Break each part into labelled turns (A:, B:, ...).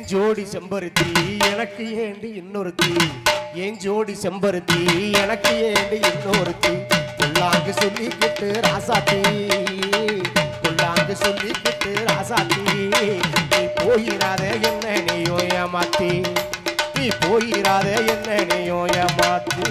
A: ஜோடி செம்பருத்தி எனக்கு ஏண்டி இன்னொருத்தி ஏன் ஜோடி செம்பருத்தி எனக்கு ஏண்டி இன்னொருத்தி கொள்ளாங்கு சொல்லிக்கிட்டு ராசாத்தி கொள்ளாங்கு சொல்லிக்கிட்டு ராசாத்தி நீ போயிராத என்ன நீயோ ஏமாத்தி நீ போயிராத என்ன நீயோ ஏமாத்தி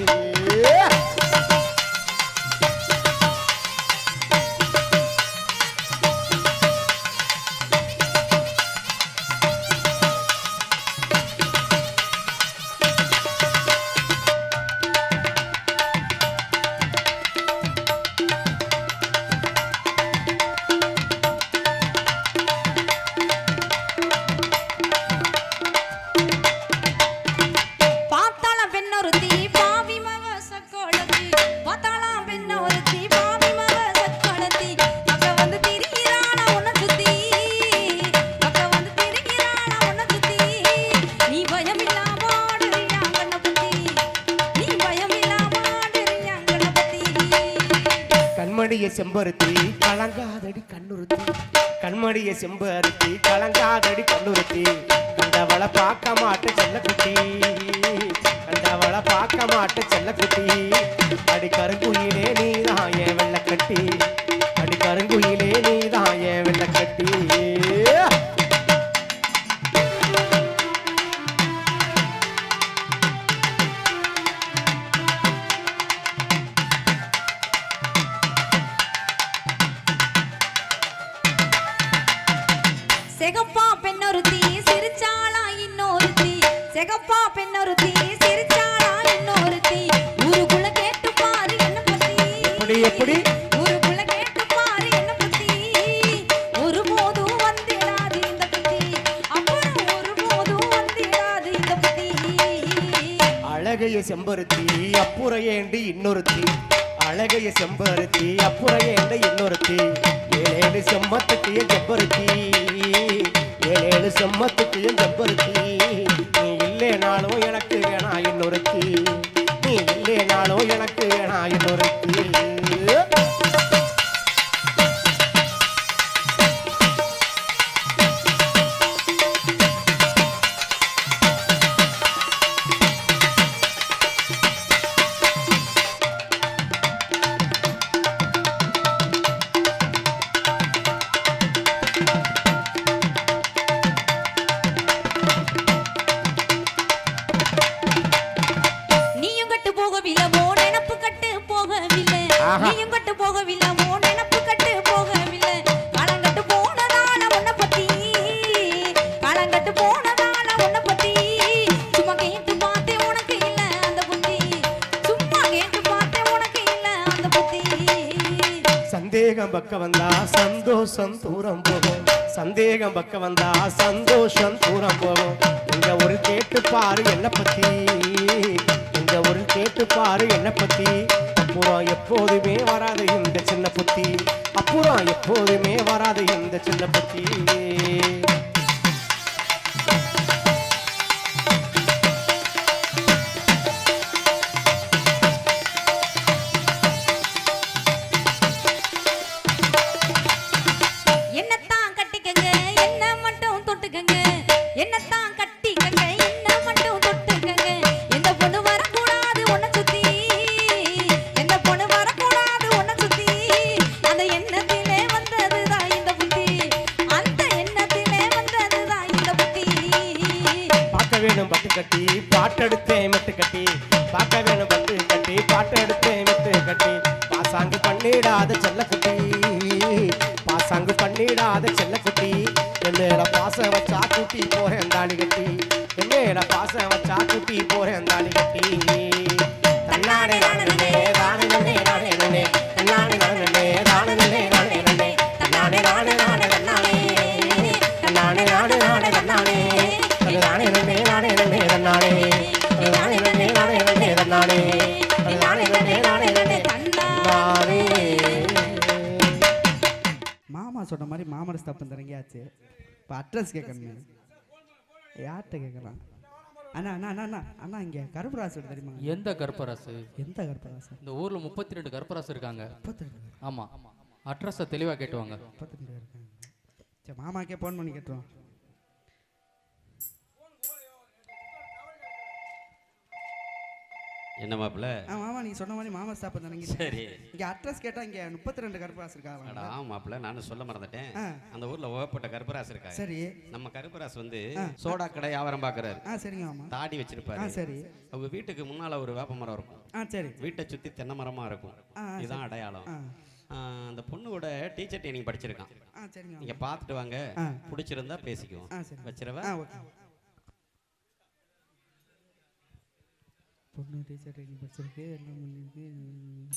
A: கண்மணிய செம்பருத்தி கலங்காதடி கண்ணுறுத்தி கண்மணிய செம்பருத்தி கலங்காதடி கண்ணுறுத்தி கண்டவளை பார்க்க மாட்டு செல்லக்குட்டி கண்டவளை பார்க்க மாட்டு செல்லக்குட்டி அடி கருங்குயிலே நீதான் என் வெள்ளக்கட்டி அடி கருங்குயிலே நீதான் என் வெள்ளக்கட்டி
B: செகப்பா பெண்ணொருத்தி சிரிச்சாளா இன்னொருத்தி செகப்பா பெண்ணொருத்தி சிரிச்சாளா இன்னொருத்தி ஊருக்குள்ள கேட்டு பாரு என்ன பத்தி
A: எப்படி எப்படி
B: ஊருக்குள்ள கேட்டு பாரு என்ன பத்தி ஒருபோதும் வந்திடாது இந்த பத்தி அப்புறம் ஒருபோதும் வந்திடாது இந்த பத்தி
A: அழகைய செம்பருத்தி அப்புறம் ஏண்டி இன்னொருத்தி அழகைய செம்பருத்தி அப்புறம் ஏண்டி இன்னொருத்தி ஏழேழு செம்மத்துக்கு செம்பருத்தி ஏழேழு செம்மத்துக்கு செம்பருத்தி நீ இல்லேனாலும் எனக்கு வேணா இன்னொருத்தி நீ இல்லேனாலும் எனக்கு வேணா இன்னொருத்தி
B: நீயும் கட்டு போகவில்லை ஓ நினப்பு கட்டு போகவில்லை நீயும் கட்டு போகவில்லை ஓ நினப்பு கட்டு போகவில்லை காலங்கட்டு போனதால உன்னை பத்தி காலங்கட்டு போனதால உன்னை பத்தி சும்மா கேட்டு பார்த்தேன் உனக்கு இல்ல அந்த புத்தி சும்மா கேட்டு பார்த்தேன் உனக்கு இல்ல அந்த புத்தி
A: சந்தேகம் பக்க வந்தா சந்தோஷம் தூரம் போகும் சந்தேகம் பக்க வந்தா சந்தோஷம் தூரம் போகும் இங்க ஒரு கேட்டு பாரு என்ன பத்தி இங்க ஒரு கேட்டு பாரு என்ன பத்தி அப்புறம் எப்போதுமே வராது இந்த சின்ன புத்தி அப்புறம் எப்போதுமே வராது இந்த சின்ன புத்தி
B: என்னத்தான் கட்டிக்கங்க என்ன மட்டும் தொட்டுக்கங்க என்னத்தான் கட்டிக்கங்க என்ன மட்டும் தொட்டுக்கங்க எந்த பொண்ணு வரக்கூடாது உன்னை சுத்தி எந்த பொண்ணு வரக்கூடாது உன்னை சுத்தி அந்த எண்ணத்திலே வந்ததுதான் இந்த புத்தி அந்த எண்ணத்திலே வந்ததுதான் இந்த புத்தி
A: பார்க்க வேணும் பட்டு கட்டி பாட்டெடுத்தேன் மெட்டு கட்டி பார்க்க வேணும் பட்டு கட்டி பாட்டெடுத்தேன் மெட்டு கட்டி பாசாங்கு பண்ணிடாத செல்லக்குட்டி பாசாங்கு பண்ணிடாத செல்லக்குட்டி என்னேட பாசம் வச்சா கூட்டி போறேன் தாலி கட்டி என்னேட பாசம் வச்சா கூட்டி போறேன் தாலி கட்டி தன்னானே நானே தானே நானே நானே தன்னானே நானே தானே நானே நானே தன்னானே நானே நானே தன்னானே தன்னானே நானே நானே தன்னானே தன்னானே நானே நானே நானே தன்னானே தன்னானே நானே நானே நானே தன்னானே தன்னானே நானே நானே நானே தன்னானே.
C: மாமா சொன்ன மாதிரி மாமர ஸ்தாபம் தரங்கியாச்சு. இப்போ அட்ரஸ் கேட்கணும். யார்கிட்ட கேட்கலாம்? அண்ணா அண்ணா அண்ணா அண்ணா அண்ணா இங்கே கருப்பராசு தெரியுமா?
D: எந்த கருப்பராசு?
C: எந்த கருப்பராசு?
D: இந்த ஊரில் 32 கருப்பராசு இருக்காங்க.
C: 32?
D: ஆமாம். அட்ரஸை தெளிவாக கேட்டுவாங்க.
C: 32 இருக்காங்க. சரி மாமாக்கே ஃபோன் பண்ணி கேட்டுருவோம்.
E: என்ன மாப்பிள்ள?
C: மாமா நீங்க சொன்ன மாதிரி மாமா ஸ்டாப் தானங்க.
E: சரி.
C: இங்க அட்ரஸ் கேட்டா இங்க 32 கருப்பராசு இருக்காங்க.
E: அட ஆமா மாப்பிள்ள, நானும் சொல்ல மறந்துட்டேன். அந்த ஊர்ல ஓகப்பட்ட கருப்பராசு இருக்காங்க.
C: சரி.
E: நம்ம கருப்பராசு வந்து சோடா கடை வியாபாரம் பாக்குறாரு.
C: சரிங்க மாமா.
E: தாடி வச்சிருப்பாரு.
C: சரி.
E: அவங்க வீட்டுக்கு முன்னால ஒரு வேப்ப மரம் இருக்கும்.
C: சரி.
E: வீட்டை சுத்தி தென்னை மரமா இருக்கும். இதுதான் அடையாளம். அந்த பொண்ணோட டீச்சர் ட்ரைனிங் படிச்சிருக்கான்.
C: சரிங்க.
E: நீங்க பாத்துட்டு வாங்க, பிடிச்சிருந்தா பேசிக்குவோம். வச்சிரவா?
C: பொண்ணு டீச்சர் ட்ரைனிங் படிச்சிருக்கு, எல்லாம் பண்ணிருக்கு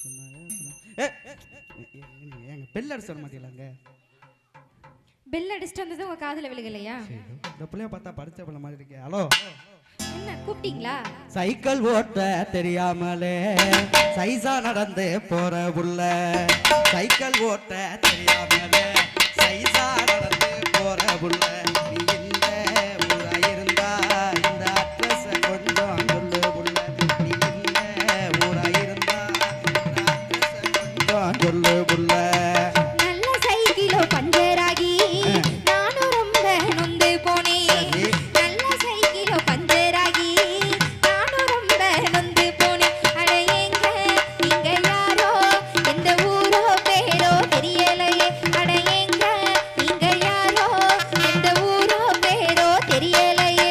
C: சொன்னாங்க. ஏங்க பெல் அடிச்சு வர மாட்டீங்களாங்க?
B: பெல் அடிச்சுட்டு வந்தது உங்க காதுல விழுகலையா?
C: இந்த பிள்ளைய பார்த்தா படிச்ச பிள்ளை மாதிரி இருக்கே. ஹலோ,
B: என்ன கூப்பிட்டீங்களா?
C: சைக்கிள் ஓட்ட தெரியாமலே சைசா நடந்து போற புள்ள, சைக்கிள் ஓட்ட தெரியாமலே சைசா நடந்து போற புள்ள, நீ இந்த ஊரா இருந்தா இந்த அட்ரஸ் கொஞ்சம் சொல்லு புள்ள, நீ இந்த ஊரா இருந்தா இந்த அட்ரஸ் கொஞ்சம் சொல்லு புள்ள.
B: நல்ல சைக்கிளோ பஞ்சராகி நானும் ரொம்ப நொந்து போனேன். நல்ல சைக்கிளோ பஞ்சராகி நானும் ரொம்ப நொந்து போனேன். அட எங்க நீங்க யாரோ, எந்த ஊரோ பேரோ தெரியலையே. அட எங்க நீங்க யாரோ, எந்த ஊரோ பேரோ தெரியலையே.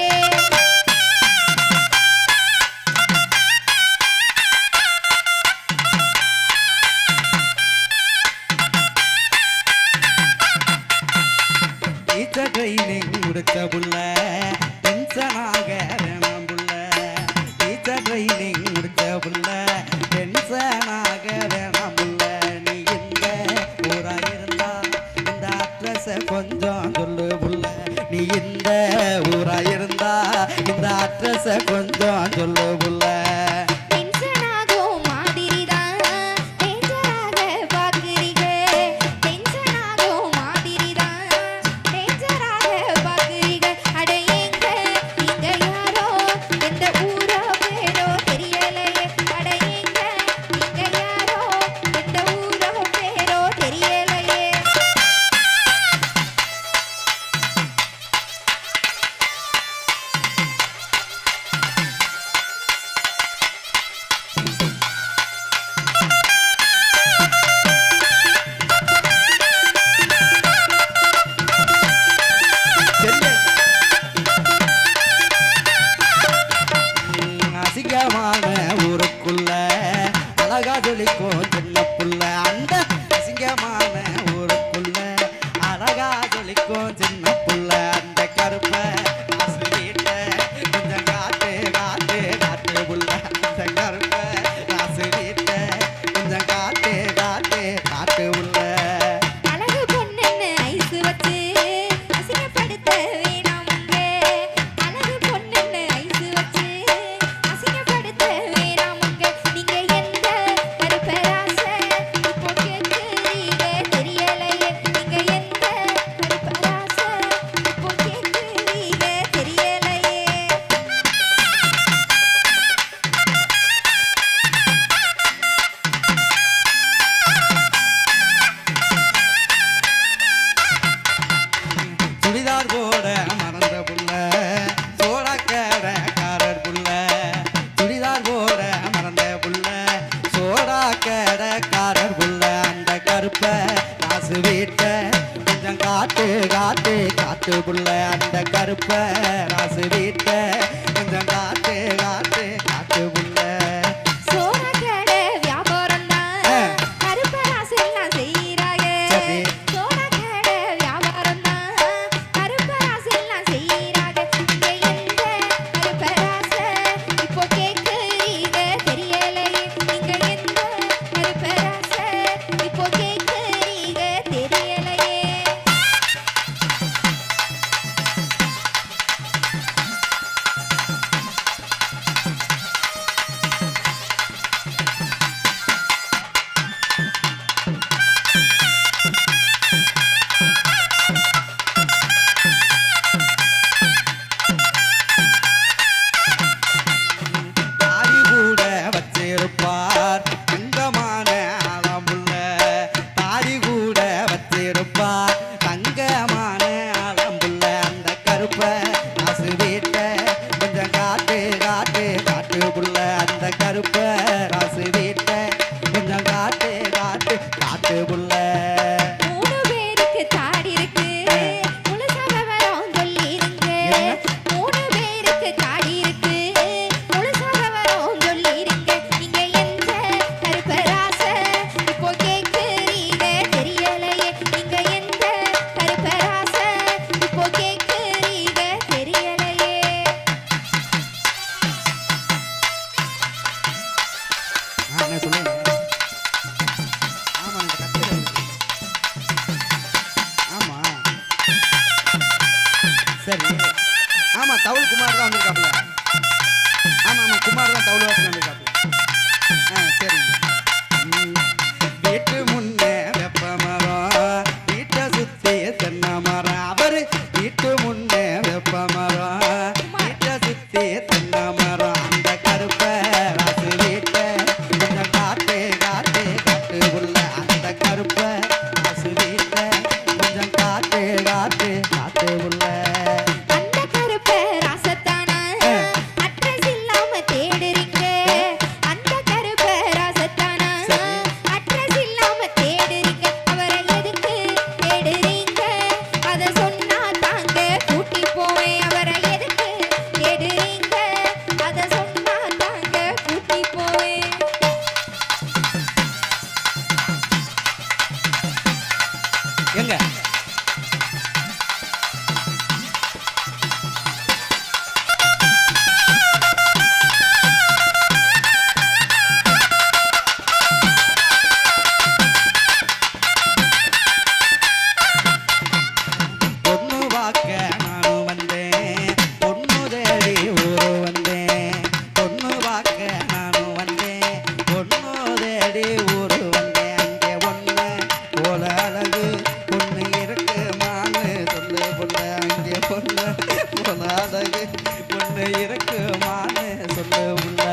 C: டீச்சர் ட்ரைனிங் முடிச்ச புள்ள டென்ஷனாக வேணாம் புள்ள, டீச்சர் ட்ரைனிங் முடிச்ச புள்ள டென்ஷனாக வேணாம் புள்ள, நீ இந்த ஊரா இருந்தா இந்த அட்ரஸ் கொஞ்சம் சொல்லு புள்ள, நீ இந்த ஊரா இருந்தா இந்த அட்ரஸ் கொஞ்சம் சொல்லு புள்ள.
B: டென்ஷனாகும் மாதிரிதான் டேஞ்சராக பார்க்கிறீங்க. டென்ஷனாகும் மாதிரிதான் டேஞ்சராக பார்க்கிறீங்க. அட எங்க நீங்க யாரோ, எந்த ஊரோ பேரோ தெரியலையே. அட எங்க நீங்க யாரோ, எந்த ஊரோ பேரோ தெரியலையே.
C: அசிங்கமான ஊருக்குள்ள அழகா ஜொலிக்கும் சின்ன புள்ள, அந்த அசிங்கமான ஊருக்குள்ள அழகா ஜொலிக்கும் சின்ன புள்ள, அந்த கருப்ப காசு வீட்ட கொஞ்சம் காட்டு காட்டு காட்டு புள்ள, அந்த கருப்ப காசு வீட்ட கொஞ்சம் காட்டு காட்டு காட்டு புள்ள.
B: அழகு பொண்ணுன்னு ஐஸ் வச்சு அசிங்கப்படுத்த வேணாமுங்க. அழகு பொண்ணுன்னு ஐஸ் வச்சு அசிங்கப்படுத்த வேணாமுங்க. நீங்க எந்த கருப்பராசை இப்போ கேட்குறீங்க தெரியலையே. நீங்க எந்த கருப்பராசை இப்போ கேட்குறீங்க தெரியலையே.
C: சுடிதார் போட மறந்த புள்ள சோடாக்கடைக்காரர் புள்ள, சுடிதார் போட மறந்த புள்ள சோடாக்கடைக்காரர் புள்ள, அந்த கருப்ப காசு வீட்ட கொஞ்சம் காட்டு காட்டு காட்டு புள்ள, அந்த கருப்ப காசு வீட்ட கொஞ்சம் காட்டு காட்டு காட்டு புள்ள.
B: சோனா கடை வியாபாரம் தான் கருப்பராசெல்லாம் செய்யறாங்க.
C: சரி.
B: சோனா கடை வியாபாரம் தான் கருப்பராசெல்லாம் செய்யறாங்க. நீங்க எந்த கருப்பராசை இப்போ கேட்குறீங்க தெரியலையே. நீங்க எந்த கருப்பராசை இப்போ கேட்குறீங்க தெரியலையே.
C: ஆமா தவுள் குமார் தான் வந்திருக்காப்ல. ஆமா ஆமா குமார் தான் தவுள் வாசன் வந்திருக்காப்ல. சரிங்க. வீட்டு முன்னே வெப்ப மரம், வீட்டை சுத்தி தென்னை மரம். அவரு வீட்டு முன்னே வெப்ப மரம், வீட்டை சுத்தி தென்னை மரம். அந்த கருப்ப ராசு வீட்டை கொஞ்சம் காட்டு காட்டு காட்டு உள்ள. அந்த கருப்ப ராசு வீட்டை கொஞ்சம் காட்டு காட்டு காட்டு உள்ள.
B: அந்த கருப்ப ராசத்தானா அட்ரஸ் இல்லாம தேடுறீங்க. அந்த கருப்ப ராசத்தானா அட்ரஸ் இல்லாம தேடுறீங்க. அவரை எதுக்கு தேடுறீங்க? அத சொன்னா தாங்க கூட்டி போவேன். அவரை எதுக்கு தேடுறீங்க? அத சொன்னா தாங்க கூட்டி போவேன்.
C: எங்க பொண்ணு வாக்க நானும் வந்தேன், பொண்ணு தேடி ஊரு வந்தேன். பொண்ணு வாக்க நானும் வந்தேன், பொண்ணு தேடி ஊரு வந்தேன். அங்கே ஒண்ணு போல அழகு பொண்ணு இருக்குமான்னு சொல்லு புள்ள. அங்கே பொண்ணு போல அழகு பொண்ணு இருக்குமான்னு சொல்லு புள்ள.